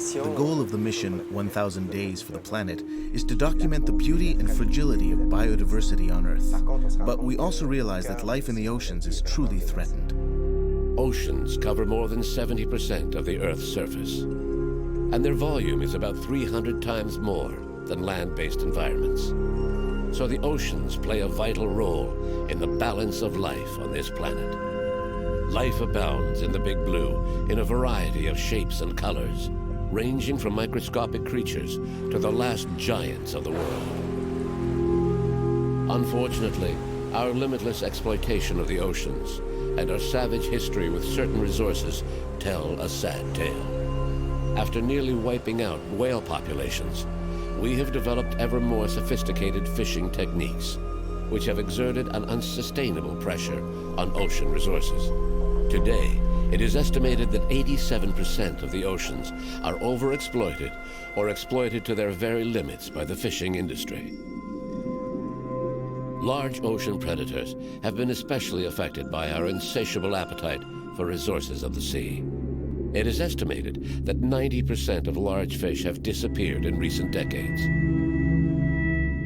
The goal of the mission, 1,000 Days for the Planet, is to document the beauty and fragility of biodiversity on Earth. But we also realize that life in the oceans is truly threatened. Oceans cover more than 70% of the Earth's surface, and their volume is about 300 times more than land-based environments. So the oceans play a vital role in the balance of life on this planet. Life abounds in the Big Blue in a variety of shapes and colors, ranging from microscopic creatures to the last giants of the world. Unfortunately, our limitless exploitation of the oceans and our savage history with certain resources tell a sad tale. After nearly wiping out whale populations, we have developed ever more sophisticated fishing techniques, which have exerted an unsustainable pressure on ocean resources. Today, it is estimated that 87% of the oceans are overexploited or exploited to their very limits by the fishing industry. Large ocean predators have been especially affected by our insatiable appetite for resources of the sea. It is estimated that 90% of large fish have disappeared in recent decades.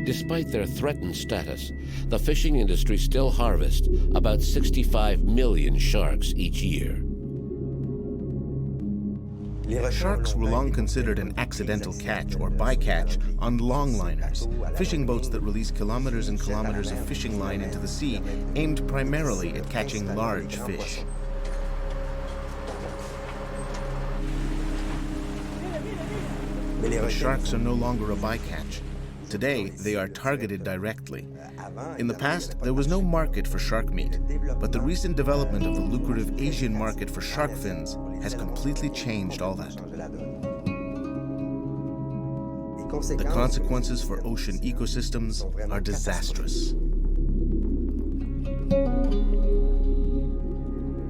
Despite their threatened status, the fishing industry still harvests about 65 million sharks each year. Sharks were long considered an accidental catch or bycatch on longliners, fishing boats that release kilometers and kilometers of fishing line into the sea, aimed primarily at catching large fish. But sharks are no longer a bycatch. Today, they are targeted directly. In the past, there was no market for shark meat, but the recent development of the lucrative Asian market for shark fins has completely changed all that. The consequences for ocean ecosystems are disastrous.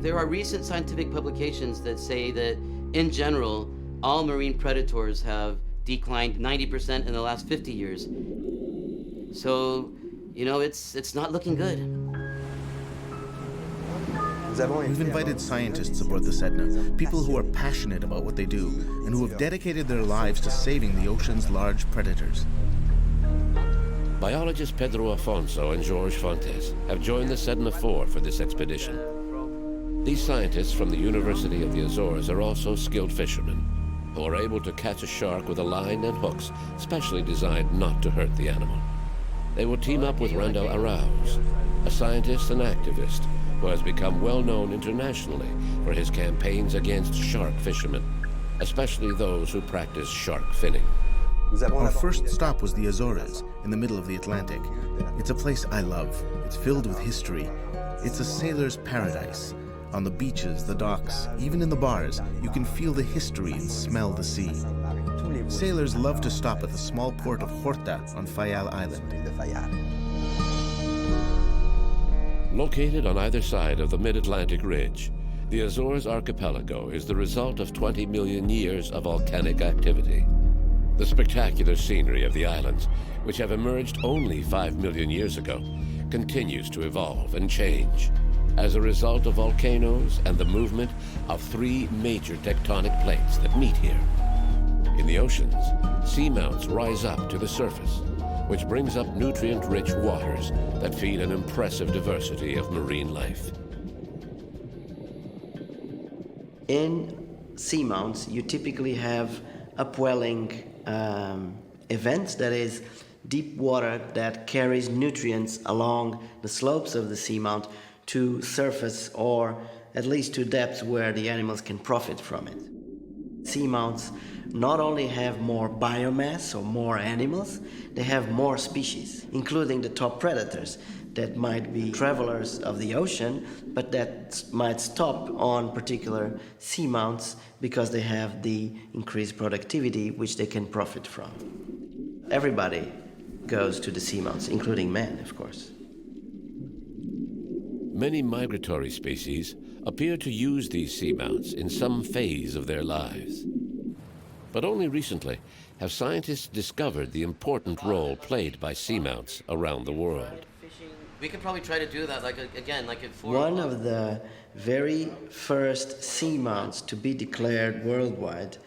There are recent scientific publications that say that, in general, all marine predators have declined 90% in the last 50 years. So, you know, it's not looking good. We've invited scientists aboard the Sedna, people who are passionate about what they do and who have dedicated their lives to saving the ocean's large predators. Biologists Pedro Afonso and Georges Fontes have joined the Sedna 4 for this expedition. These scientists from the University of the Azores are also skilled fishermen who are able to catch a shark with a line and hooks specially designed not to hurt the animal. They will team up with Randall Arauz, a scientist and activist who has become well known internationally for his campaigns against shark fishermen, especially those who practice shark finning. Our first stop was the Azores, in the middle of the Atlantic. It's a place I love. It's filled with history. It's a sailor's paradise. On the beaches, the docks, even in the bars, you can feel the history and smell the sea. Sailors love to stop at the small port of Horta on Fayal Island. Located on either side of the mid-Atlantic ridge, the Azores archipelago is the result of 20 million years of volcanic activity. The spectacular scenery of the islands, which have emerged only 5 million years ago, continues to evolve and change as a result of volcanoes and the movement of 3 major tectonic plates that meet here. In the oceans, seamounts rise up to the surface, which brings up nutrient-rich waters that feed an impressive diversity of marine life. In seamounts, you typically have upwelling events, that is, deep water that carries nutrients along the slopes of the seamount to surface or at least to depths where the animals can profit from it. Seamounts not only have more biomass or more animals, they have more species, including the top predators that might be travelers of the ocean, but that might stop on particular seamounts because they have the increased productivity which they can profit from. Everybody goes to the seamounts, including man, of course. Many migratory species appear to use these seamounts in some phase of their lives. But only recently have scientists discovered the important role played by seamounts around the world. We could probably try to do that, like at 4 One o'clock. of the very first seamounts to be declared worldwide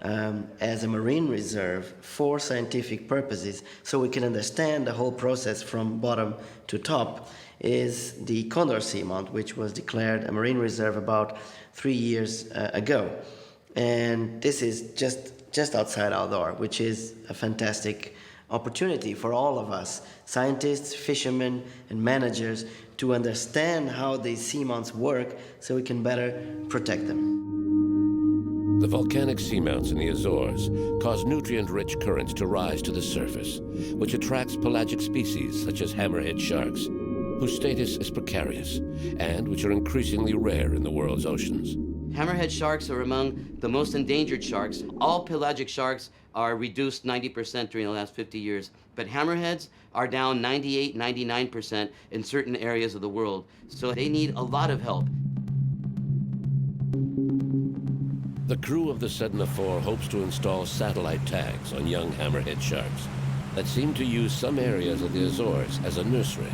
as a marine reserve for scientific purposes, so we can understand the whole process from bottom to top, is the Condor Seamount, which was declared a marine reserve about 3 years ago. And this is just outside our door, which is a fantastic opportunity for all of us, scientists, fishermen, and managers, to understand how these seamounts work so we can better protect them. The volcanic seamounts in the Azores cause nutrient-rich currents to rise to the surface, which attracts pelagic species such as hammerhead sharks, whose status is precarious and which are increasingly rare in the world's oceans. Hammerhead sharks are among the most endangered sharks. All pelagic sharks are reduced 90% during the last 50 years, but hammerheads are down 98, 99% in certain areas of the world. So they need a lot of help. The crew of the Sedna 4 hopes to install satellite tags on young hammerhead sharks that seem to use some areas of the Azores as a nursery.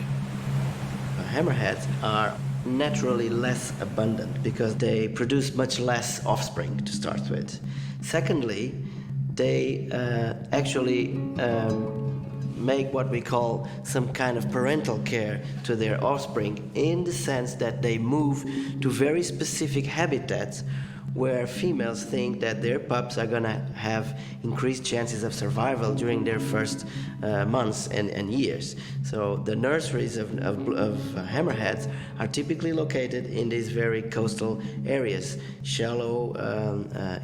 Hammerheads are naturally less abundant because they produce much less offspring to start with. Secondly, they actually make what we call some kind of parental care to their offspring, in the sense that they move to very specific habitats where females think that their pups are gonna have increased chances of survival during their first months and years. So the nurseries of hammerheads are typically located in these very coastal areas, shallow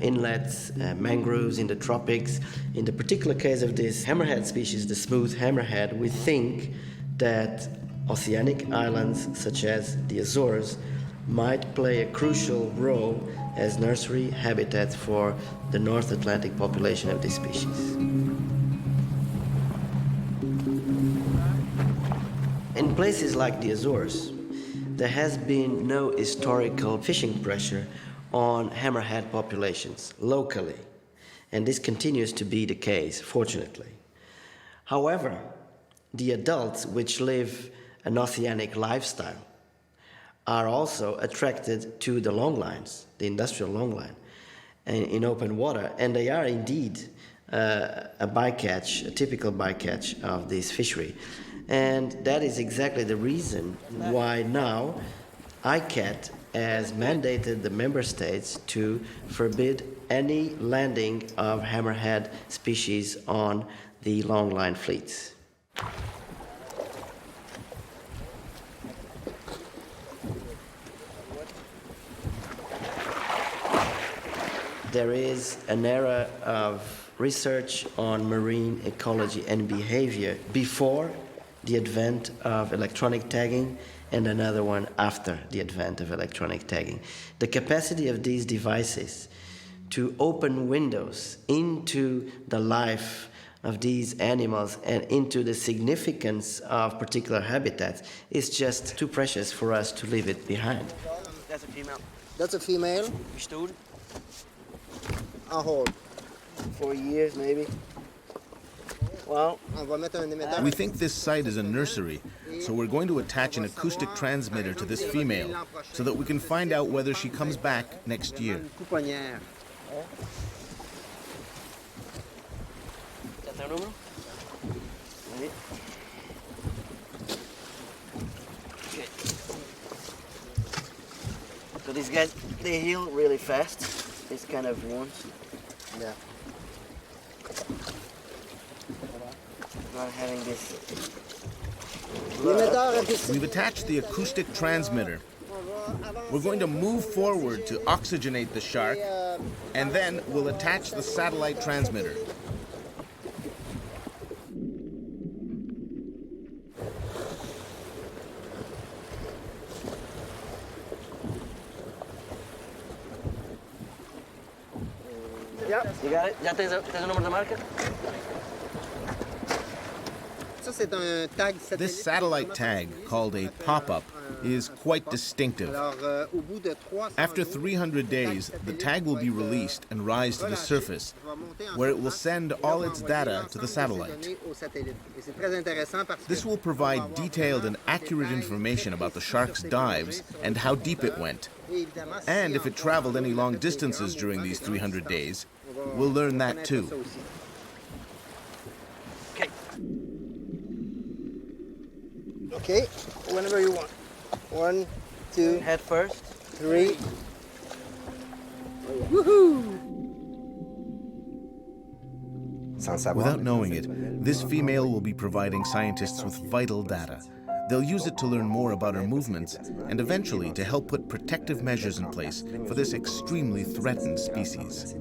inlets, mangroves in the tropics. In the particular case of this hammerhead species, the smooth hammerhead, we think that oceanic islands such as the Azores might play a crucial role as nursery habitats for the North Atlantic population of this species. In places like the Azores, there has been no historical fishing pressure on hammerhead populations locally, and this continues to be the case, fortunately. However, the adults which live an oceanic lifestyle are also attracted to the longlines, the industrial longline, in open water, and they are indeed a bycatch, a typical bycatch of this fishery. And that is exactly the reason why now ICAT has mandated the member states to forbid any landing of hammerhead species on the longline fleets. There is an era of research on marine ecology and behavior before the advent of electronic tagging, and another one after the advent of electronic tagging. The capacity of these devices to open windows into the life of these animals and into the significance of particular habitats is just too precious for us to leave it behind. That's a female. That's a female. Stood. On hold. 4 years, maybe. On va mettre un émetteur. We think this site is a nursery, so we're going to attach an acoustic transmitter to this female so that we can find out whether she comes back next year. Pouponnière. That's our number? Right. Okay. So these guys, they heal really fast. These kind of wounds. Yeah. Not having this. L'émetteur est ici. We've attached the acoustic transmitter. We're going to move forward to oxygenate the shark, and then we'll attach the satellite transmitter. You got it? Ya tens el número de marca? Ça, c'est un tag satellite. This satellite tag, called a pop-up, is quite distinctive. Alors, au bout de 300 After jours, 300 days, the tag will be released and rise to the surface, where it will send all its data to the satellite. Et c'est très intéressant parce que This will provide detailed and accurate information about the shark's dives and how deep it went. And if it traveled any long distances during these 300 days, We'll learn that too. Okay. Okay, whenever you want. 1, 2, Head first. 3. Without knowing it, this female will be providing scientists with vital data. They'll use it to learn more about her movements and eventually to help put protective measures in place for this extremely threatened species.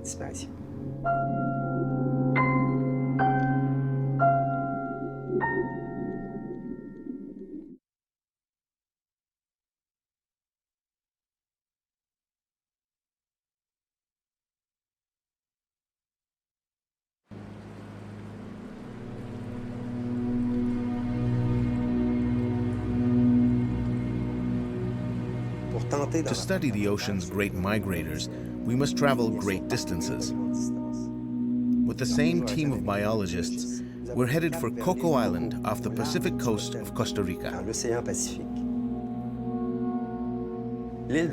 To study the ocean's great migrators, we must travel great distances. With the same team of biologists, we're headed for Coco Island off the Pacific coast of Costa Rica.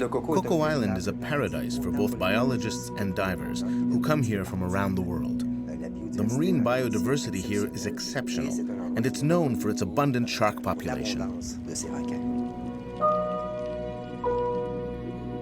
Coco Island is a paradise for both biologists and divers who come here from around the world. The marine biodiversity here is exceptional, and it's known for its abundant shark population.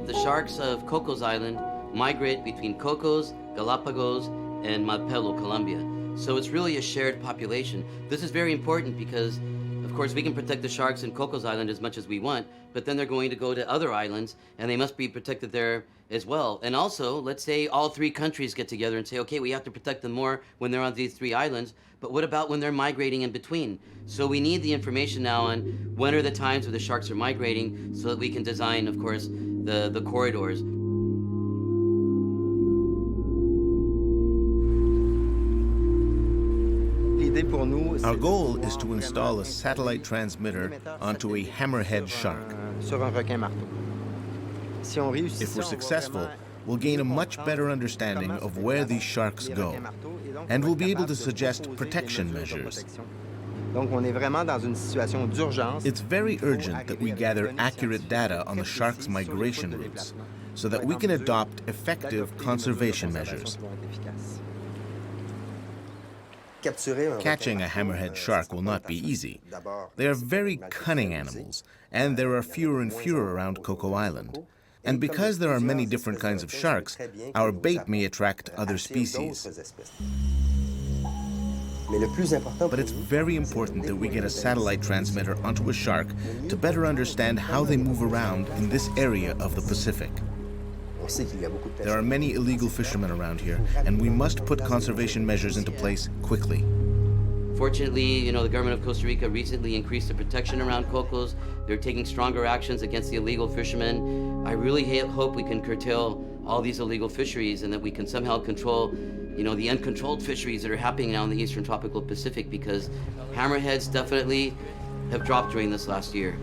The sharks of Cocos Island migrate between Cocos, Galapagos, and Heppell, Colombia. So it's really a shared population. This is very important because, of course, we can protect the sharks in Cocos Island as much as we want, but then they're going to go to other islands, and they must be protected there as well. And also, let's say all 3 countries get together and say, okay, we have to protect them more when they're on these 3 islands, but what about when they're migrating in between? So we need the information now on when are the times where the sharks are migrating so that we can design, of course, the corridors. Our goal is to install a satellite transmitter onto a hammerhead shark. If we're successful, we'll gain a much better understanding of where these sharks go, and we'll be able to suggest protection measures. It's very urgent that we gather accurate data on the sharks' migration routes so that we can adopt effective conservation measures. Catching a hammerhead shark will not be easy. They are very cunning animals, and there are fewer and fewer around Coco Island. And because there are many different kinds of sharks, our bait may attract other species. But it's very important that we get a satellite transmitter onto a shark to better understand how they move around in this area of the Pacific. There are many illegal fishermen around here, and we must put conservation measures into place quickly. Fortunately, the government of Costa Rica recently increased the protection around Cocos. They're taking stronger actions against the illegal fishermen. I really hope we can curtail all these illegal fisheries and that we can somehow control, the uncontrolled fisheries that are happening now in the eastern tropical Pacific, because hammerheads definitely have dropped during this last year.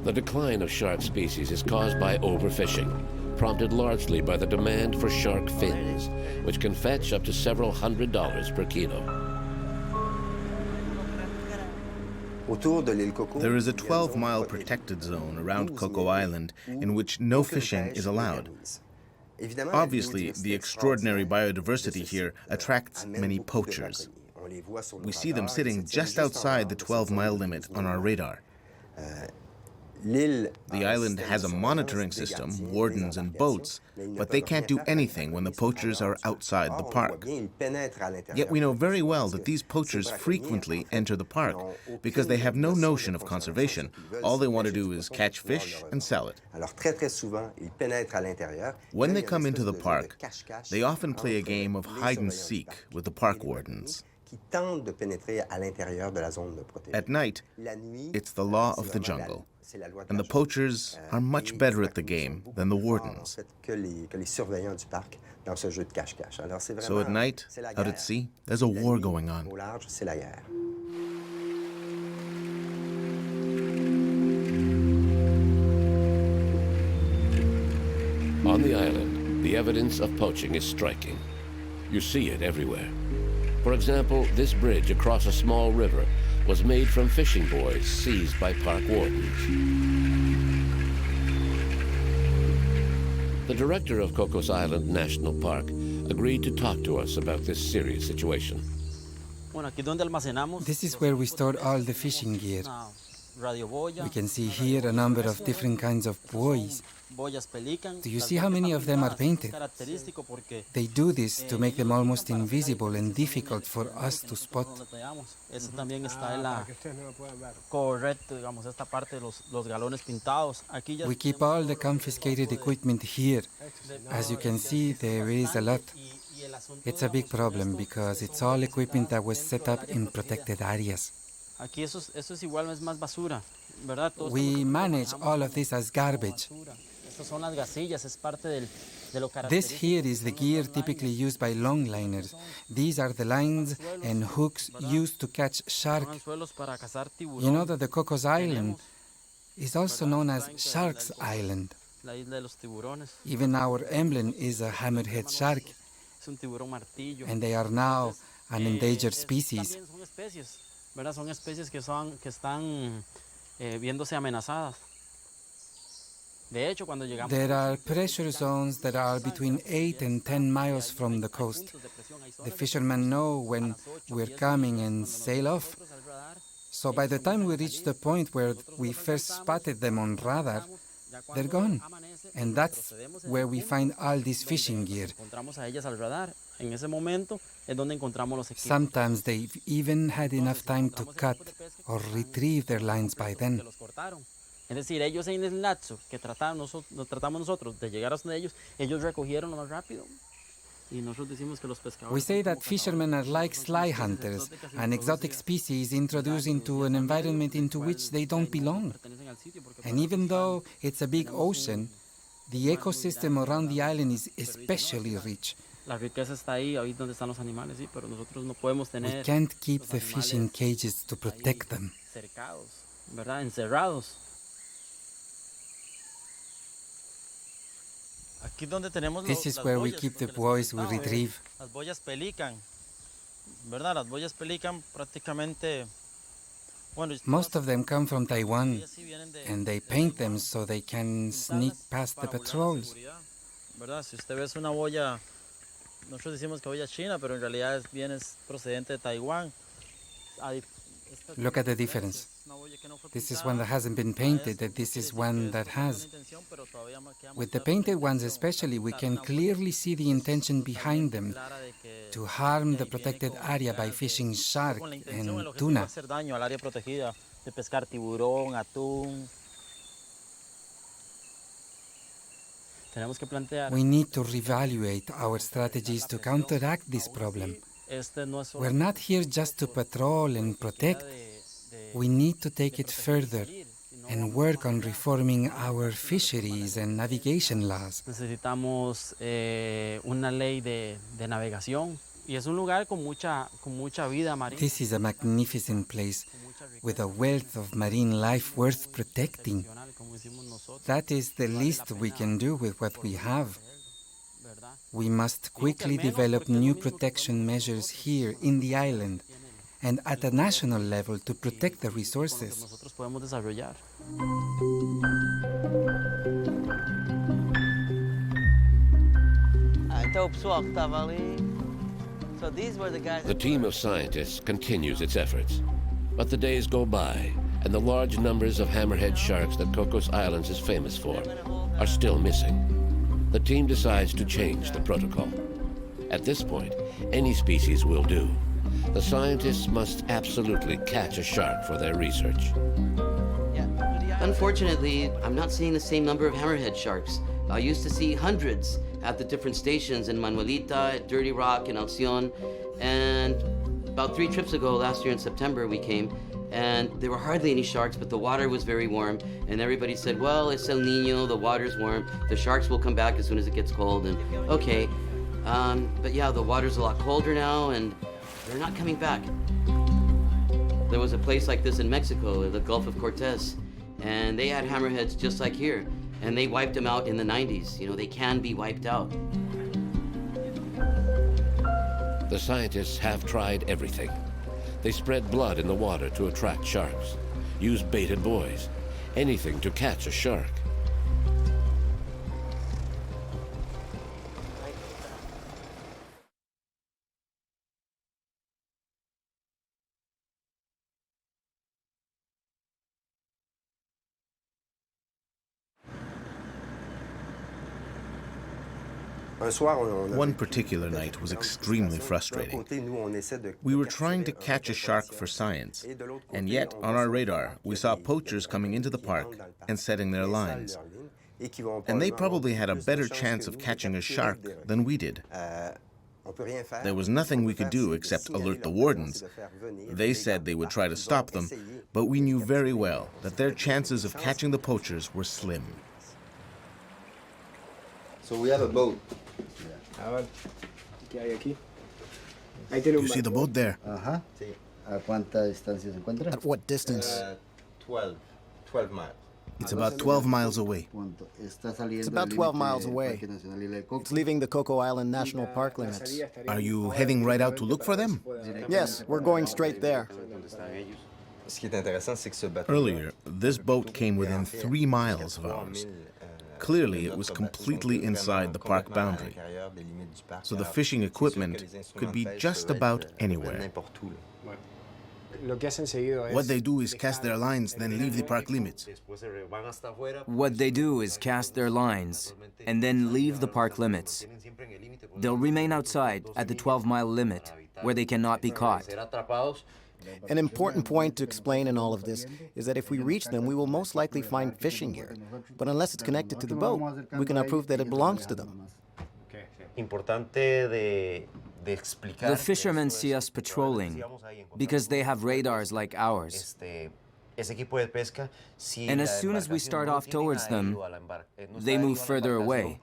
The decline of shark species is caused by overfishing, prompted largely by the demand for shark fins, which can fetch up to several $100s per kilo. There is a 12-mile protected zone around Coco Island in which no fishing is allowed. Obviously, the extraordinary biodiversity here attracts many poachers. We see them sitting just outside the 12-mile limit on our radar. The island has a monitoring system, wardens and boats, but they can't do anything when the poachers are outside the park. Yet we know very well that these poachers frequently enter the park because they have no notion of conservation. All they want to do is catch fish and sell it. When they come into the park, they often play a game of hide-and-seek with the park wardens. At night, it's the law of the jungle, and the poachers are much better at the game than the wardens. So at night, out at sea, there's a war going on. On the island, the evidence of poaching is striking. You see it everywhere. For example, this bridge across a small river was made from fishing buoys seized by park wardens. The director of Cocos Island National Park agreed to talk to us about this serious situation. This is where we store all the fishing gear. We can see here a number of different kinds of buoys. Do you see how many of them are painted? They do this to make them almost invisible and difficult for us to spot. We keep all the confiscated equipment here. As you can see, there is a lot. It's a big problem because it's all equipment that was set up in protected areas. We manage all of this as garbage. This here is the gear typically used by longliners. These are the lines and hooks used to catch shark. You know that the Cocos Island is also known as Shark's Island. Even our emblem is a hammerhead shark, and they are now an endangered species. There are pressure zones that are between 8 and 10 miles from the coast. The fishermen know when we're coming and sail off. So by the time we reach the point where we first spotted them on radar, they're gone. And that's where we find all this fishing gear. Sometimes they've even had enough time to cut or retrieve their lines by then. Es decir, ellos en el lapso que tratamos nosotros de llegar hasta ellos, ellos recogieron lo más rápido. Y nosotros decimos que los pescadores. We say that fishermen are like sly hunters, an exotic species introduced into an environment into which they don't belong. And even though it's a big ocean, the ecosystem around the island is especially rich. La riqueza está ahí donde están los animales, sí, pero nosotros no podemos tener. We can't keep the fish in cages to protect them. Cercados, ¿verdad? Encerrados. This is where we keep the buoys we retrieve. Las boyas pelican, ¿verdad? Las boyas pelican prácticamente. Most of them come from Taiwan, and they paint them so they can sneak past the patrols. ¿Verdad? Si usted ve una boya, nosotros decimos que boya china, pero en realidad es procedente de Taiwán. Look at the difference. This is one that hasn't been painted, and this is one that has. With the painted ones especially, we can clearly see the intention behind them, to harm the protected area by fishing shark and tuna. We need to reevaluate our strategies to counteract this problem. We're not here just to patrol and protect. We need to take it further and work on reforming our fisheries and navigation laws. Necesitamos una ley de navegación y es un lugar con mucha vida marina. This is a magnificent place with a wealth of marine life worth protecting. That is the least we can do with what we have. We must quickly develop new protection measures here in the island and at a national level to protect the resources. The team of scientists continues its efforts, but the days go by, and the large numbers of hammerhead sharks that Cocos Islands is famous for are still missing. The team decides to change the protocol. At this point, any species will do. The scientists must absolutely catch a shark for their research. Unfortunately, I'm not seeing the same number of hammerhead sharks. I used to see hundreds at the different stations in Manuelita, at Dirty Rock, and Alcion. And about 3 trips ago, last year in September, we came, and there were hardly any sharks, but the water was very warm, and everybody said, well, it's El Nino, the water's warm, the sharks will come back as soon as it gets cold, and okay. But yeah, the water's a lot colder now, and they're not coming back. There was a place like this in Mexico, the Gulf of Cortez, and they had hammerheads just like here, and they wiped them out in the 90s. You know, they can be wiped out. The scientists have tried everything. They spread blood in the water to attract sharks, use baited buoys, anything to catch a shark. One particular night was extremely frustrating. We were trying to catch a shark for science, and yet on our radar we saw poachers coming into the park and setting their lines. And they probably had a better chance of catching a shark than we did. There was nothing we could do except alert the wardens. They said they would try to stop them, but we knew very well that their chances of catching the poachers were slim. So we have a boat. You see the boat there? Ajá. ¿A cuánta distancia se encuentra? At what distance? 12 miles. It's about 12 miles away. It's about 12 miles away. It's leaving the Coco Island National Park limits. Are you heading right out to look for them? Yes, we're going straight there. Earlier, this boat came within 3 miles of ours. Clearly, it was completely inside the park boundary, so the fishing equipment could be just about anywhere. What they do is cast their lines, then leave the park limits. What they do is cast their lines and then leave the park limits. They'll remain outside at the 12-mile limit, where they cannot be caught. An important point to explain in all of this is that if we reach them, we will most likely find fishing gear. But unless it's connected to the boat, we cannot prove that it belongs to them. The fishermen see us patrolling because they have radars like ours. And as soon as we start off towards them, they move further away.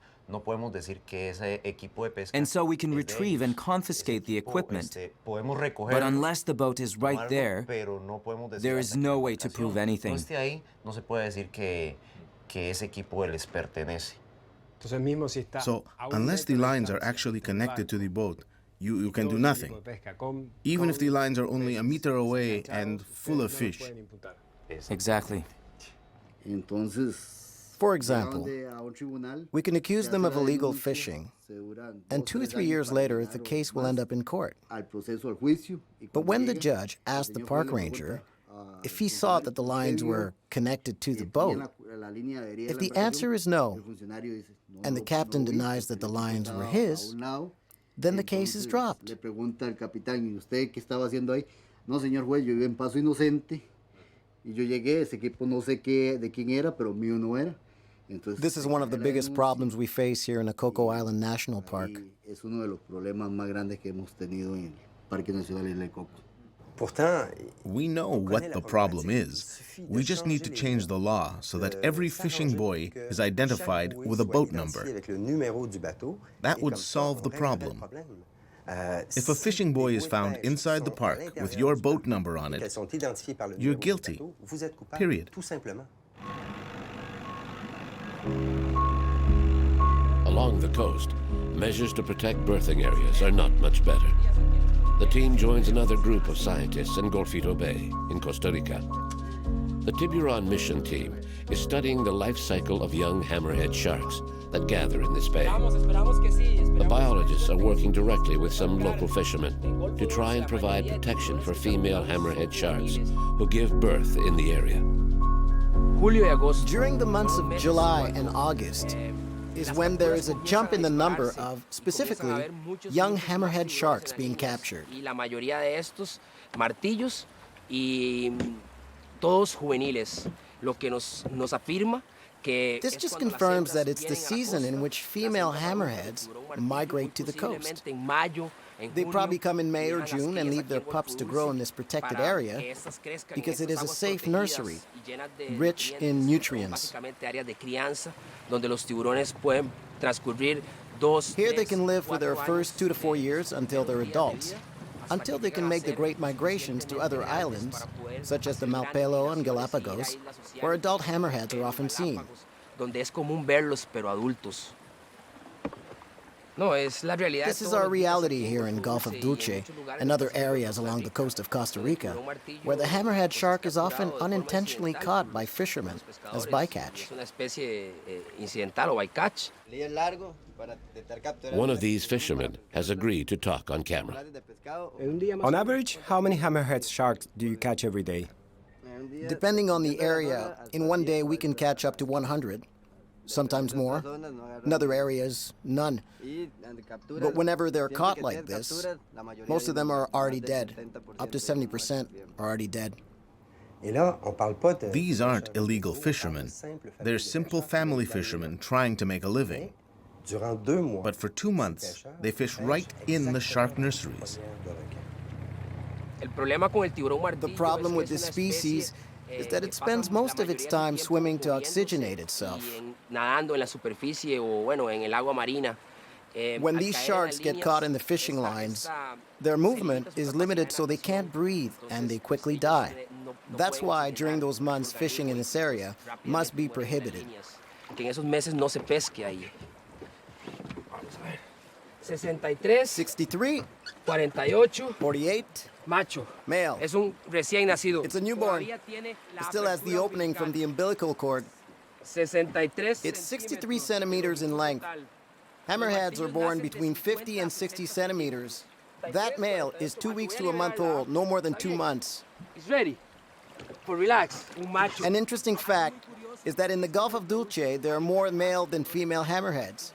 And so we can retrieve and confiscate the equipment. But unless the boat is right there, there is no way to prove anything. So, unless the lines are actually connected to the boat, you can do nothing, even if the lines are only a meter away and full of fish. Exactly. For example, we can accuse them of illegal fishing, and 2 or 3 years later, the case will end up in court. But when the judge asked the park ranger if he saw that the lines were connected to the boat, if the answer is no, and the captain denies that the lines were his, then the case is dropped. This is one of the biggest problems we face here in the Coco Island National Park. We know what the problem is. We just need to change the law so that every fishing buoy is identified with a boat number. That would solve the problem. If a fishing buoy is found inside the park with your boat number on it, you're guilty. Period. Along the coast, measures to protect berthing areas are not much better. The team joins another group of scientists in Golfito Bay, in Costa Rica. The Tiburon mission team is studying the life cycle of young hammerhead sharks that gather in this bay. The biologists are working directly with some local fishermen to try and provide protection for female hammerhead sharks who give birth in the area. During the months of July and August is when there is a jump in the number of, specifically, young hammerhead sharks being captured. This just confirms that it's the season in which female hammerheads migrate to the coast. They probably come in May or June and leave their pups to grow in this protected area because it is a safe nursery, rich in nutrients. Here they can live for their first 2 to 4 years until they're adults, until they can make the great migrations to other islands, such as the Malpelo and Galapagos, where adult hammerheads are often seen. This is our reality here in Gulf of Dulce and other areas along the coast of Costa Rica, where the hammerhead shark is often unintentionally caught by fishermen as bycatch. One of these fishermen has agreed to talk on camera. On average, how many hammerhead sharks do you catch every day? Depending on the area, in one day we can catch up to 100. sometimes more. In other areas, none. But whenever they're caught like this, most of them are already dead. Up to 70% are already dead. These aren't illegal fishermen. They're simple family fishermen trying to make a living. But for 2 months, they fish right in the shark nurseries. The problem with this species is that it spends most of its time swimming to oxygenate itself. When these sharks get caught in the fishing lines, their movement is limited so they can't breathe and they quickly die. That's why during those months fishing in this area must be prohibited. 63, 48, macho. male. Es un recién nacido. It's a newborn. It still has the opening from the umbilical cord. 63 It's 63 centimeters in length. Hammerheads are born between 50 and 60 centimeters. That male is 2 weeks to a month old, no more than 2 months. He's ready for relax. Un macho. An interesting fact is that in the Gulf of Dulce, there are more male than female hammerheads.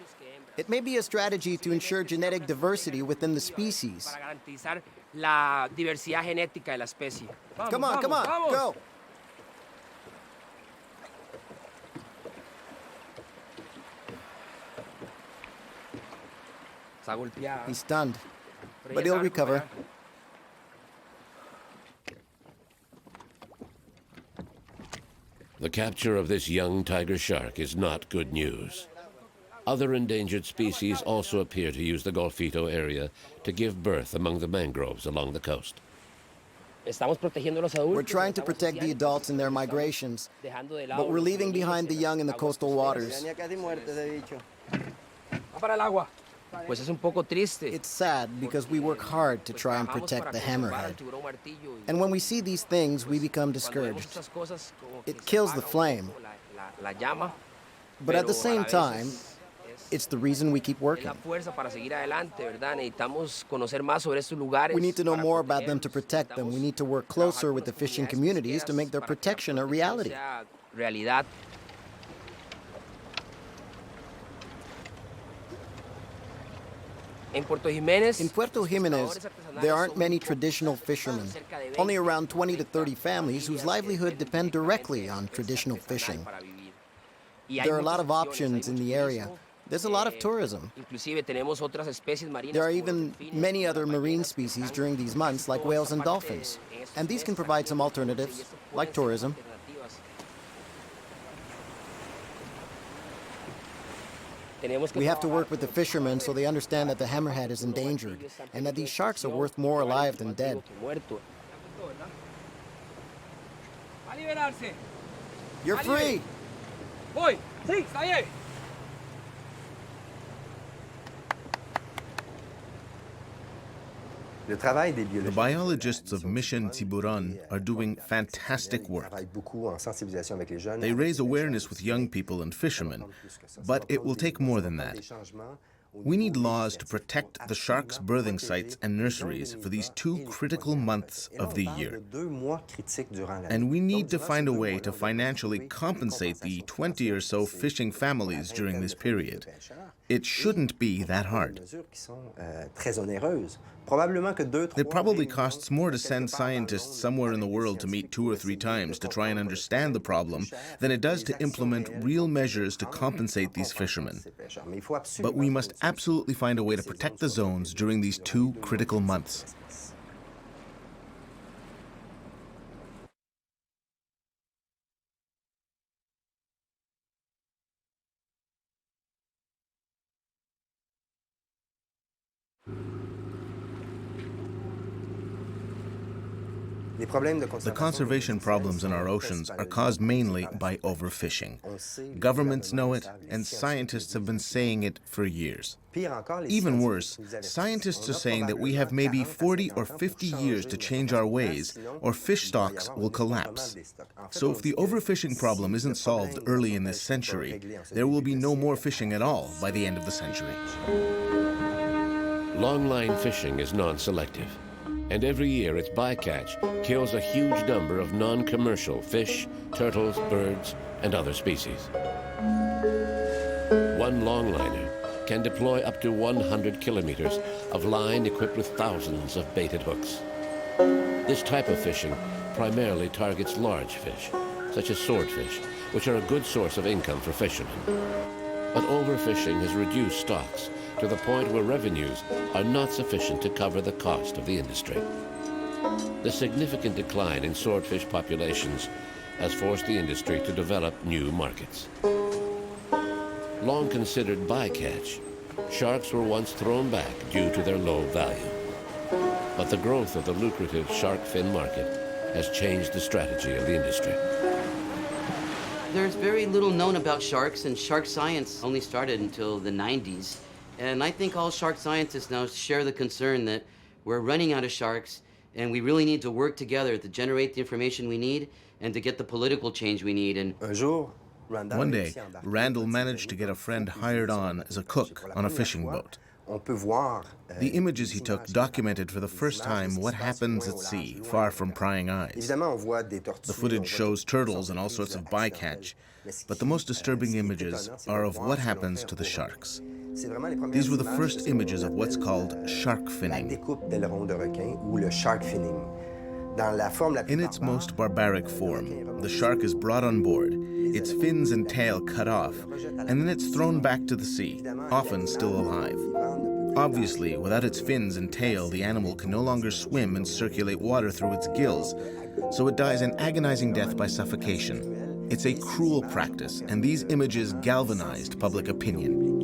It may be a strategy to ensure genetic diversity within the species. Para garantizar la diversidad genética de la especie. Vamos, Come on, vamos. go! Está golpeado. He's stunned, but he'll recover. The capture of this young tiger shark is not good news. Other endangered species also appear to use the Golfito area to give birth among the mangroves along the coast. We're trying to protect the adults in their migrations, but we're leaving behind the young in the coastal waters. It's sad because we work hard to try and protect the hammerhead. And when we see these things, we become discouraged. It kills the flame. But at the same time, it's the reason we keep working. We need to know more about them to protect them. We need to work closer with the fishing communities to make their protection a reality. In Puerto Jiménez, there aren't many traditional fishermen. Only around 20 to 30 families whose livelihood depend directly on traditional fishing. There are a lot of options in the area. There's a lot of tourism. There are even many other marine species during these months, like whales and dolphins. And these can provide some alternatives, like tourism. We have to work with the fishermen so they understand that the hammerhead is endangered and that these sharks are worth more alive than dead. You're free! The biologists of Mission Tiburon are doing fantastic work. They raise awareness with young people and fishermen, but it will take more than that. We need laws to protect the sharks' birthing sites and nurseries for these 2 critical months of the year. And we need to find a way to financially compensate the 20 or so fishing families during this period. It shouldn't be that hard. It probably costs more to send scientists somewhere in the world to meet 2 or 3 times to try and understand the problem than it does to implement real measures to compensate these fishermen. But we must absolutely find a way to protect the zones during these 2 critical months. The conservation problems in our oceans are caused mainly by overfishing. Governments know it, and scientists have been saying it for years. Even worse, scientists are saying that we have maybe 40 or 50 years to change our ways, or fish stocks will collapse. So if the overfishing problem isn't solved early in this century, there will be no more fishing at all by the end of the century. Longline fishing is non-selective, and every year its bycatch kills a huge number of non-commercial fish, turtles, birds, and other species. one longliner can deploy up to 100 kilometers of line equipped with thousands of baited hooks. This type of fishing primarily targets large fish, such as swordfish, which are a good source of income for fishermen. But overfishing has reduced stocks to the point where revenues are not sufficient to cover the cost of the industry. The significant decline in swordfish populations has forced the industry to develop new markets. Long considered bycatch, sharks were once thrown back due to their low value. But the growth of the lucrative shark fin market has changed the strategy of the industry. There's very little known about sharks, and shark science only started until the 90s. And I think all shark scientists now share the concern that we're running out of sharks, and we really need to work together to generate the information we need and to get the political change we need. And one day, Randall managed to get a friend hired on as a cook on a fishing boat. The images he took documented for the first time what happens at sea, far from prying eyes. The footage shows turtles and all sorts of bycatch, but the most disturbing images are of what happens to the sharks. These were the first images of what's called shark finning. In its most barbaric form, the shark is brought on board, its fins and tail cut off, and then it's thrown back to the sea, often still alive. Obviously, without its fins and tail, the animal can no longer swim and circulate water through its gills, so it dies an agonizing death by suffocation. It's a cruel practice, and these images galvanized public opinion.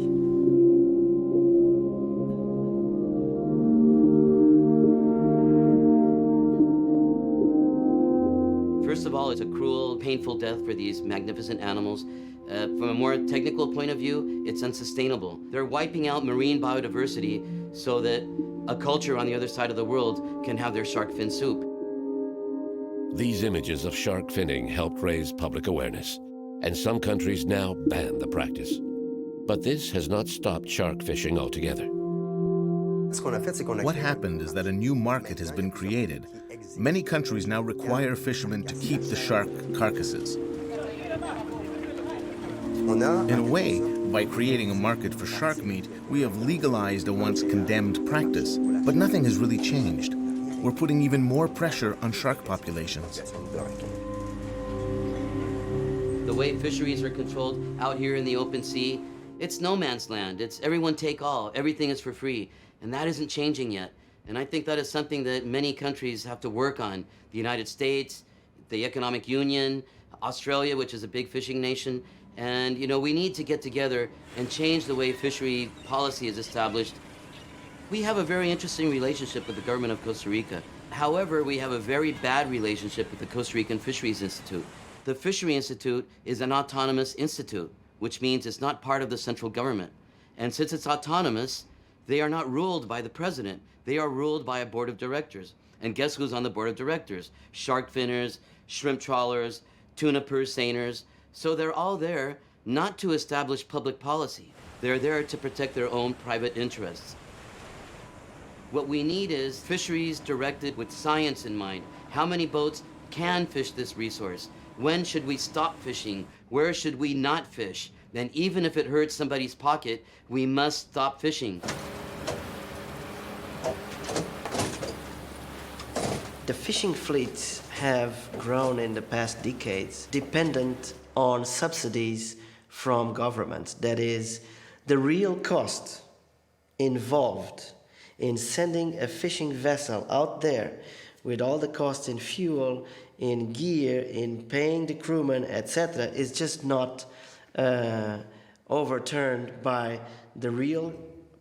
First of all, it's a cruel, painful death for these magnificent animals. From a more technical point of view, it's unsustainable. They're wiping out marine biodiversity so that a culture on the other side of the world can have their shark fin soup. These images of shark finning helped raise public awareness, and some countries now ban the practice. But this has not stopped shark fishing altogether. What happened is that a new market has been created. Many countries now require fishermen to keep the shark carcasses. In a way, by creating a market for shark meat, we have legalized a once condemned practice, but nothing has really changed. We're putting even more pressure on shark populations. The way fisheries are controlled out here in the open sea, it's no man's land. It's everyone take all. Everything is for free. And that isn't changing yet. And I think that is something that many countries have to work on. The United States, the Economic Union, Australia, which is a big fishing nation. And, you know, we need to get together and change the way fishery policy is established. We have a very interesting relationship with the government of Costa Rica. However, we have a very bad relationship with the Costa Rican Fisheries Institute. The Fishery Institute is an autonomous institute, which means it's not part of the central government. And since it's autonomous, they are not ruled by the president. They are ruled by a board of directors. And guess who's on the board of directors? Shark finners, shrimp trawlers, tuna purseaners. So they're all there not to establish public policy. They're there to protect their own private interests. What we need is fisheries directed with science in mind. How many boats can fish this resource? When should we stop fishing? Where should we not fish? And even if it hurts somebody's pocket, we must stop fishing. The fishing fleets have grown in the past decades dependent on subsidies from governments. That is, the real cost involved in sending a fishing vessel out there with all the costs in fuel, in gear, in paying the crewmen, etc., is just not overturned by the real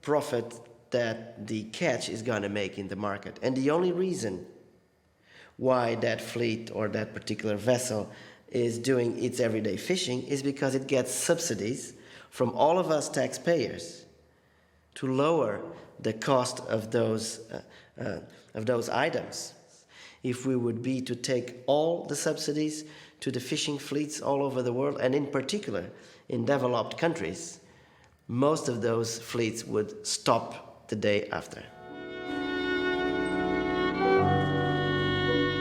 profit that the catch is going to make in the market. And the only reason why that fleet or that particular vessel is doing its everyday fishing is because it gets subsidies from all of us taxpayers to lower the cost of those items. If we would be to take all the subsidies to the fishing fleets all over the world, and in particular in developed countries, most of those fleets would stop the day after.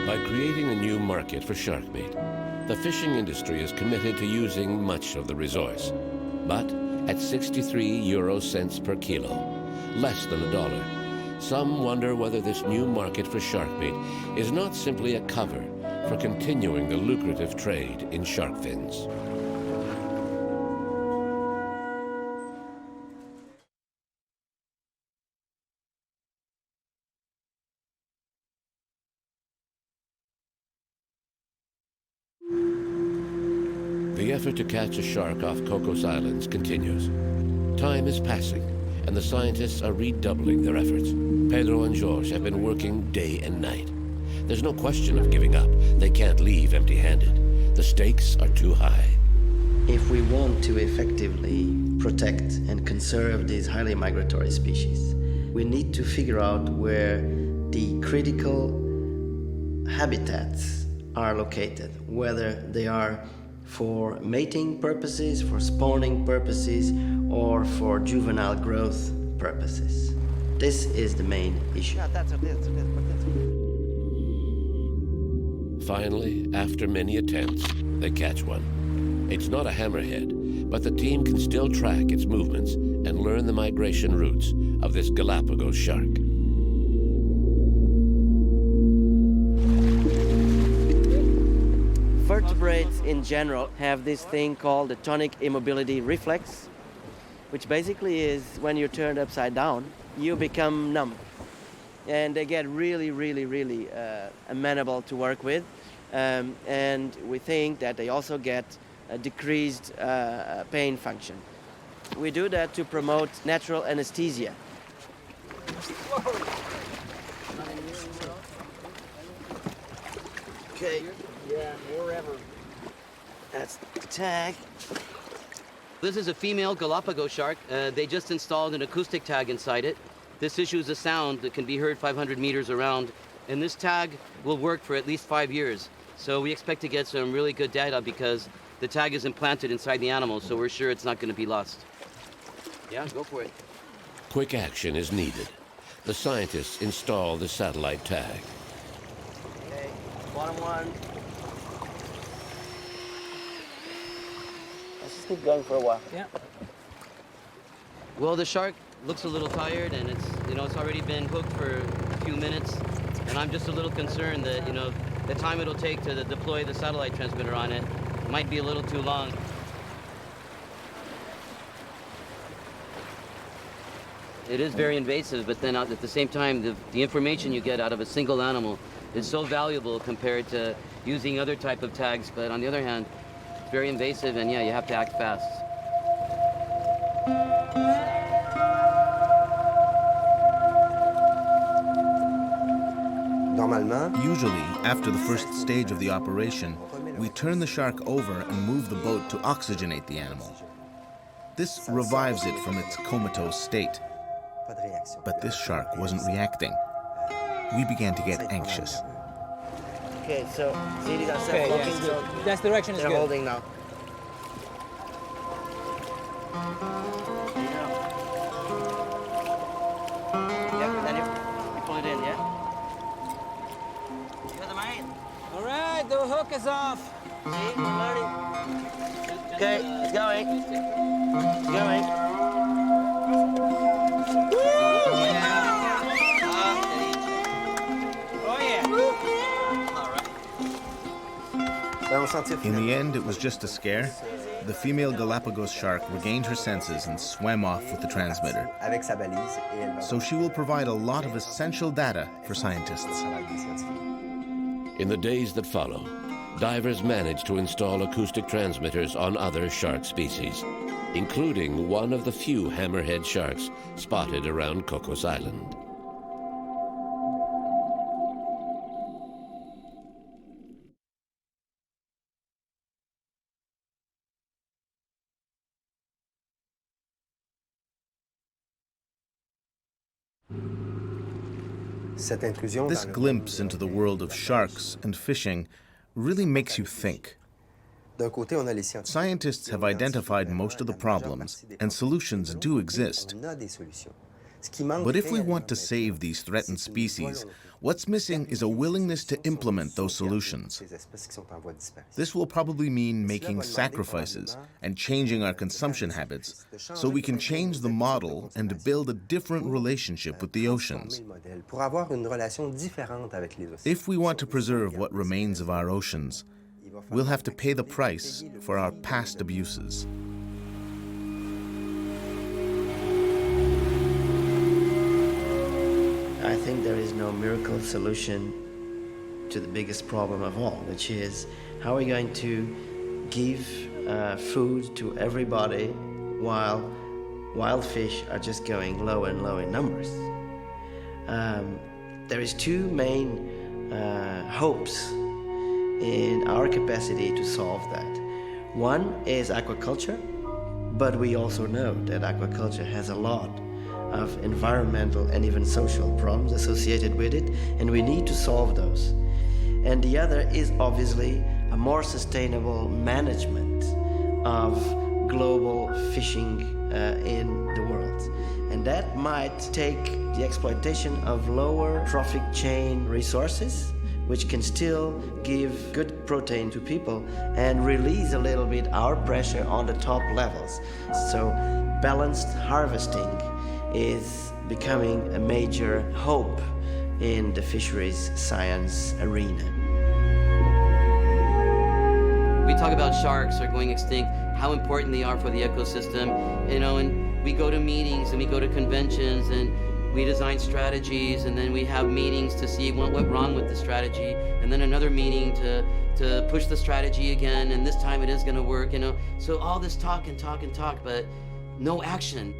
By creating a new market for shark meat, the fishing industry is committed to using much of the resource. But at 63 euro cents per kilo, less than $1. Some wonder whether this new market for shark meat is not simply a cover for continuing the lucrative trade in shark fins. The effort to catch a shark off Cocos Islands continues. Time is passing, and the scientists are redoubling their efforts. Pedro and George have been working day and night. There's no question of giving up. They can't leave empty-handed. The stakes are too high. If we want to effectively protect and conserve these highly migratory species, we need to figure out where the critical habitats are located, whether they are for mating purposes, for spawning purposes, or for juvenile growth purposes. This is the main issue. Finally, after many attempts, they catch one. It's not a hammerhead, but the team can still track its movements and learn the migration routes of this Galapagos shark. Vertebrates in general have this thing called the tonic immobility reflex, which basically is when you're turned upside down, you become numb. And they get really amenable to work with. And we think that they also get a decreased pain function. We do that to promote natural anesthesia. Okay. Yeah, wherever. That's the tag. This is a female Galapagos shark. They just installed an acoustic tag inside it. This issues a sound that can be heard 500 meters around, and this tag will work for at least 5 years. So we expect to get some really good data because the tag is implanted inside the animal, so we're sure it's not going to be lost. Yeah, go for it. Quick action is needed. The scientists install the satellite tag. Okay, bottom one. Let's just keep going for a while. Yeah. Well, the shark looks a little tired, and it's already been hooked for a few minutes, and I'm just a little concerned that, the time it'll take to deploy the satellite transmitter on it might be a little too long. It is very invasive, but then at the same time, the information you get out of a single animal is so valuable compared to using other type of tags. But on the other hand, it's very invasive, and yeah, you have to act fast. Usually, after the first stage of the operation, we turn the shark over and move the boat to oxygenate the animal. This revives it from its comatose state. But this shark wasn't reacting. We began to get anxious. Okay, so see these are self-locking, so that direction is they're good. holding now. Yeah, and then you pull it in, yeah? You're the man. All right, the hook is off. See, we're learning. Okay, it's going. It's going. In the end, it was just a scare. The female Galapagos shark regained her senses and swam off with the transmitter. So she will provide a lot of essential data for scientists. In the days that follow, divers managed to install acoustic transmitters on other shark species, including one of the few hammerhead sharks spotted around Cocos Island. This glimpse into the world of sharks and fishing really makes you think. Scientists have identified most of the problems, and solutions do exist. But if we want to save these threatened species, what's missing is a willingness to implement those solutions. This will probably mean making sacrifices and changing our consumption habits so we can change the model and build a different relationship with the oceans. If we want to preserve what remains of our oceans, we'll have to pay the price for our past abuses. I think there is no miracle solution to the biggest problem of all, which is how are we going to give food to everybody while wild fish are just going low and low in numbers. There is two main hopes in our capacity to solve that. One is aquaculture, but we also know that aquaculture has a lot of environmental and even social problems associated with it, and we need to solve those. And the other is obviously a more sustainable management of global fishing in the world. And that might take the exploitation of lower trophic chain resources, which can still give good protein to people and release a little bit our pressure on the top levels. So balanced harvesting is becoming a major hope in the fisheries science arena. We talk about sharks are going extinct, how important they are for the ecosystem, and we go to meetings and we go to conventions and we design strategies, and then we have meetings to see what went wrong with the strategy, and then another meeting to push the strategy again, and this time it is going to work, So all this talk and talk and talk, but no action.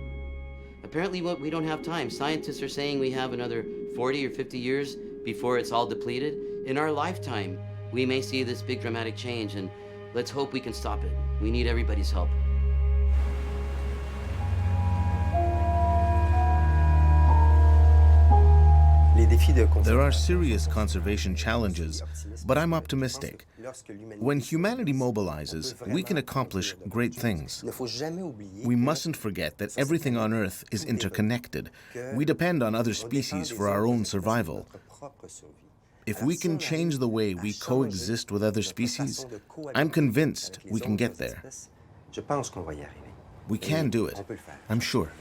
Apparently we don't have time. Scientists are saying we have another 40 or 50 years before it's all depleted. In our lifetime, we may see this big dramatic change, and let's hope we can stop it. We need everybody's help. There are serious conservation challenges, but I'm optimistic. When humanity mobilizes, we can accomplish great things. We mustn't forget that everything on Earth is interconnected. We depend on other species for our own survival. If we can change the way we coexist with other species, I'm convinced we can get there. We can do it, I'm sure.